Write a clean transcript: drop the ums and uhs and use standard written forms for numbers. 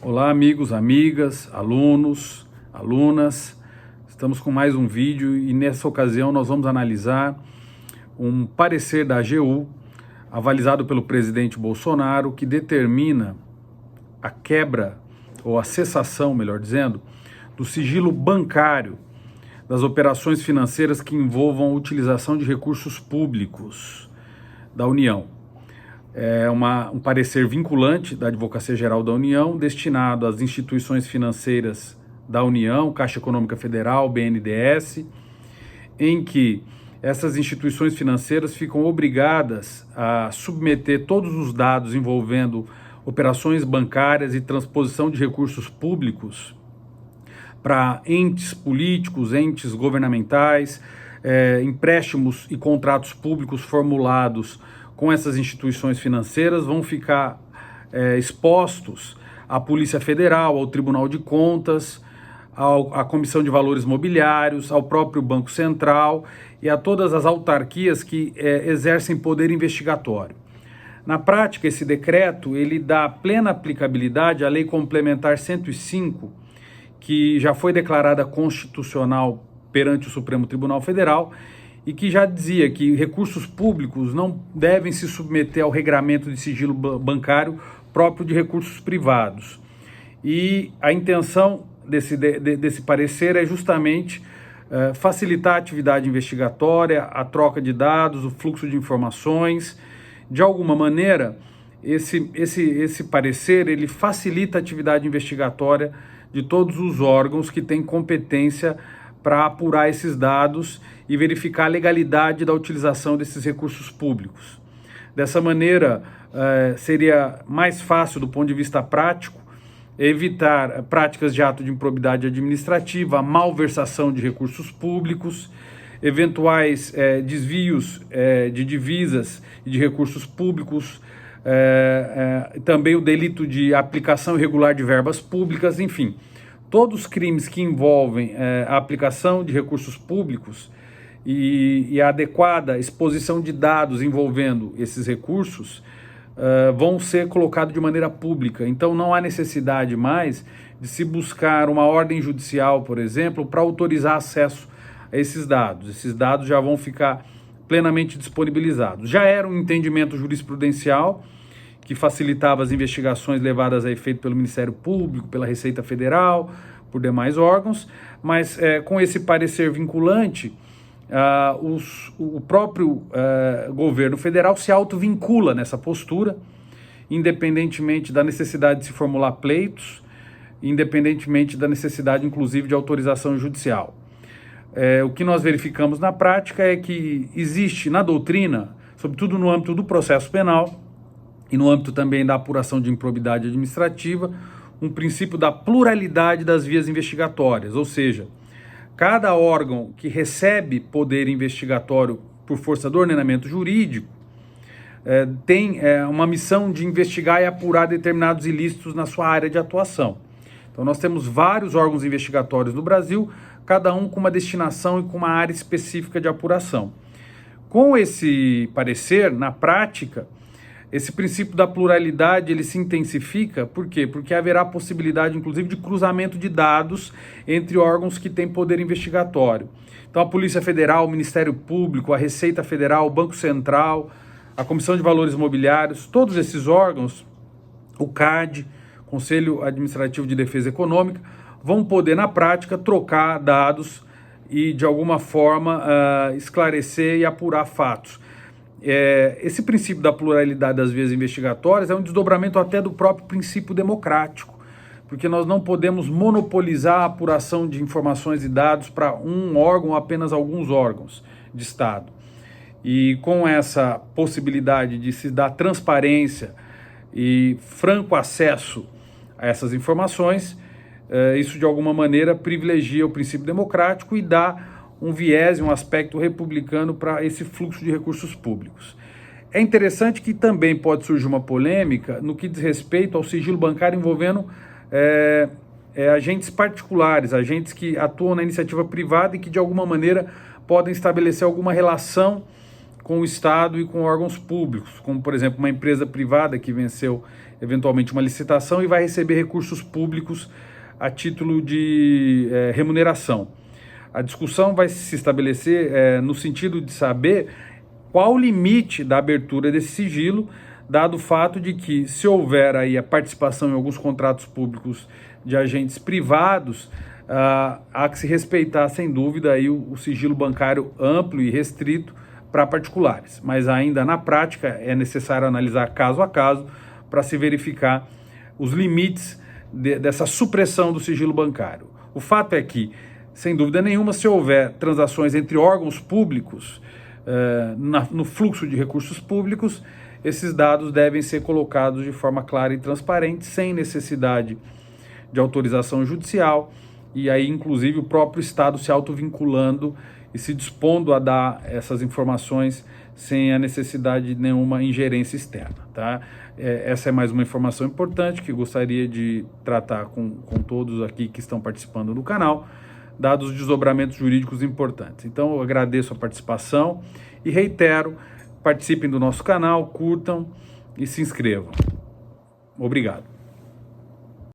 Olá, amigos, amigas, alunos, alunas. Estamos com mais um vídeo e nessa ocasião nós vamos analisar um parecer da AGU, avalizado pelo presidente Bolsonaro, que determina a quebra, ou a cessação, melhor dizendo, do sigilo bancário das operações financeiras que envolvam a utilização de recursos públicos da União. É um parecer vinculante da Advocacia Geral da União, destinado às instituições financeiras da União, Caixa Econômica Federal, BNDES, em que essas instituições financeiras ficam obrigadas a submeter todos os dados envolvendo operações bancárias e transposição de recursos públicos para entes políticos, entes governamentais, empréstimos e contratos públicos formulados com essas instituições financeiras vão ficar expostos à Polícia Federal, ao Tribunal de Contas, à Comissão de Valores Mobiliários, ao próprio Banco Central e a todas as autarquias que exercem poder investigatório. Na prática, esse decreto ele dá plena aplicabilidade à Lei Complementar 105, que já foi declarada constitucional perante o Supremo Tribunal Federal e que já dizia que recursos públicos não devem se submeter ao regramento de sigilo bancário próprio de recursos privados. E a intenção desse parecer é justamente facilitar a atividade investigatória, a troca de dados, o fluxo de informações. De alguma maneira, esse parecer ele facilita a atividade investigatória de todos os órgãos que têm competência para apurar esses dados e verificar a legalidade da utilização desses recursos públicos. Dessa maneira, seria mais fácil do ponto de vista prático evitar práticas de ato de improbidade administrativa, malversação de recursos públicos, eventuais desvios de divisas e de recursos públicos, também o delito de aplicação irregular de verbas públicas, enfim. Todos os crimes que envolvem a aplicação de recursos públicos e a adequada exposição de dados envolvendo esses recursos vão ser colocados de maneira pública. Então não há necessidade mais de se buscar uma ordem judicial, por exemplo, para autorizar acesso a esses dados. Esses dados já vão ficar plenamente disponibilizados. Já era um entendimento jurisprudencial que facilitava as investigações levadas a efeito pelo Ministério Público, pela Receita Federal, por demais órgãos, mas com esse parecer vinculante, o próprio governo federal se autovincula nessa postura, independentemente da necessidade de se formular pleitos, independentemente da necessidade, inclusive, de autorização judicial. O que nós verificamos na prática é que existe na doutrina, sobretudo no âmbito do processo penal, e no âmbito também da apuração de improbidade administrativa, um princípio da pluralidade das vias investigatórias, ou seja, cada órgão que recebe poder investigatório por força do ordenamento jurídico tem uma missão de investigar e apurar determinados ilícitos na sua área de atuação. Então nós temos vários órgãos investigatórios no Brasil, cada um com uma destinação e com uma área específica de apuração. Com esse parecer, na prática, esse princípio da pluralidade ele se intensifica, por quê? Porque haverá possibilidade, inclusive, de cruzamento de dados entre órgãos que têm poder investigatório. Então, a Polícia Federal, o Ministério Público, a Receita Federal, o Banco Central, a Comissão de Valores Mobiliários, todos esses órgãos, o CAD, Conselho Administrativo de Defesa Econômica, vão poder, na prática, trocar dados e, de alguma forma, esclarecer e apurar fatos. Esse princípio da pluralidade das vias investigatórias é um desdobramento até do próprio princípio democrático, porque nós não podemos monopolizar a apuração de informações e dados para um órgão ou apenas alguns órgãos de Estado. E com essa possibilidade de se dar transparência e franco acesso a essas informações, isso de alguma maneira privilegia o princípio democrático e dá um viés e um aspecto republicano para esse fluxo de recursos públicos. É interessante que também pode surgir uma polêmica no que diz respeito ao sigilo bancário envolvendo agentes particulares, agentes que atuam na iniciativa privada e que de alguma maneira podem estabelecer alguma relação com o Estado e com órgãos públicos, como, por exemplo, uma empresa privada que venceu eventualmente uma licitação e vai receber recursos públicos a título de remuneração. A discussão vai se estabelecer no sentido de saber qual o limite da abertura desse sigilo, dado o fato de que, se houver aí a participação em alguns contratos públicos de agentes privados, há que se respeitar, sem dúvida, aí o sigilo bancário amplo e restrito para particulares. Mas ainda na prática é necessário analisar caso a caso para se verificar os limites dessa supressão do sigilo bancário. O fato é que, sem dúvida nenhuma, se houver transações entre órgãos públicos no fluxo de recursos públicos, esses dados devem ser colocados de forma clara e transparente, sem necessidade de autorização judicial, e aí inclusive o próprio Estado se autovinculando e se dispondo a dar essas informações sem a necessidade de nenhuma ingerência externa, tá? Essa é mais uma informação importante que gostaria de tratar com todos aqui que estão participando do canal, dados os desdobramentos jurídicos importantes. Então eu agradeço a participação e reitero, participem do nosso canal, curtam e se inscrevam. Obrigado.